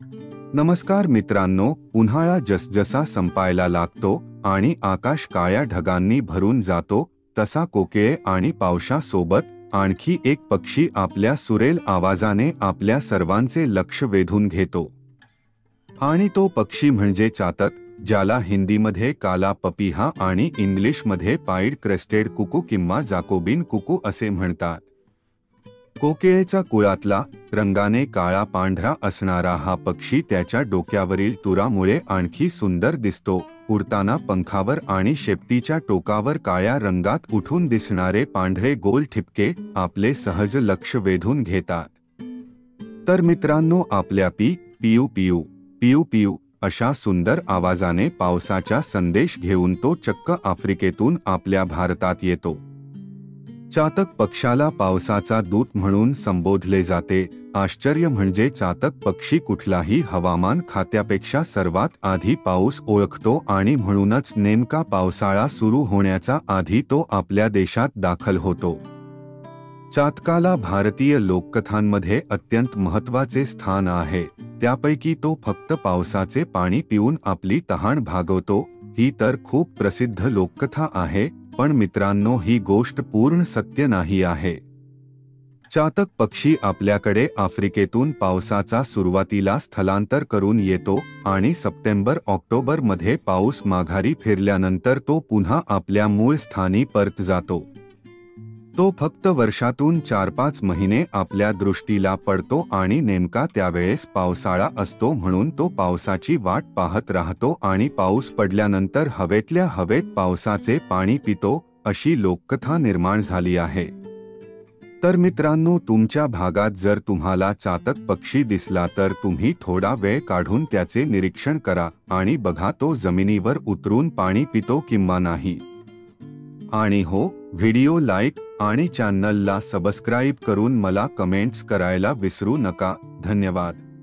नमस्कार मित्रांनो, उन्हाळा जसजसा संपायला लागतो आणि आकाश काळ्या ढगांनी भरून जातो, तसा कोकिळे आणि पावसासोबत आणखी एक पक्षी आपल्या सुरेल आवाजाने आपल्या सर्वांचे लक्ष वेधून घेतो. आणि तो पक्षी म्हणजे चातक, ज्याला हिंदीमध्ये काला पपिहा आणि इंग्लिशमध्ये पाईड क्रेस्टेड कुकू किंवा जाकोबिन कुकू असे म्हणतात. कोकिळेचा कुळातला, रंगाने काळा पांढरा असणारा हा पक्षी त्याच्या डोक्यावरील तुरामुळे आणखी सुंदर दिसतो. उडताना पंखावर आणि शेपटीच्या टोकावर काळ्या रंगात उठून दिसणारे पांढरे गोल ठिपके आपले सहज लक्ष वेधून घेतात. तर मित्रांनो, आपल्या पियू पियू पियू पियू अशा सुंदर आवाजाने पावसाचा संदेश घेऊन तो चक्क आफ्रिकेतून आपल्या भारतात येतो. चातक पक्षाला पावसाचा दूत म्हणून संबोधले जाते. आश्चर्य म्हणजे चातक पक्षी कुठलाही हवामान खात्यापेक्षा सर्वात आधी पाऊस ओळखतो आणि म्हणूनच नेमका पावसाळा सुरू होण्याचा आधी तो आपल्या देशात दाखल होतो. चातकाला भारतीय लोककथांमध्ये अत्यंत महत्त्वाचे स्थान आहे. त्यापैकी तो फक्त पावसाचे पाणी पिऊन आपली तहान भागवतो, ही तर खूप प्रसिद्ध लोककथा आहे. पण मित्रांनो, ही गोष्ट पूर्ण सत्य नाही आहे. चातक पक्षी आपल्याकडे आफ्रिकेतून पावसाचा सुरुवातीला स्थलांतर करून येतो आणि सप्टेंबर-ऑक्टोबर मध्ये पाऊस माघारी फिरल्यानंतर तो पुन्हा आपल्या मूळ स्थानी परत जातो. तो फक्त वर्षातून 4-5 महिने आपल्या दृष्टीला पडतो आणि नेमका त्यावेळेस पावसाळा असतो, म्हणून तो पावसाची वाट पाहत राहतो आणि पाऊस पडल्यानंतर हवेतल्या हवेत पावसाचे पाणी पितो, अशी लोककथा निर्माण झाली आहे. तर मित्रांनो, तुमच्या भागात जर तुम्हाला चातक पक्षी दिसला तर तुम्ही थोडा वेळ काढून त्याचे निरीक्षण करा आणि बघा तो जमिनीवर उतरून पाणी पितो किंवा नाही. आणि हो, व्हिडिओ लाईक आणि चॅनलला सबस्क्राईब करून मला कमेंट्स करायला विसरू नका. धन्यवाद.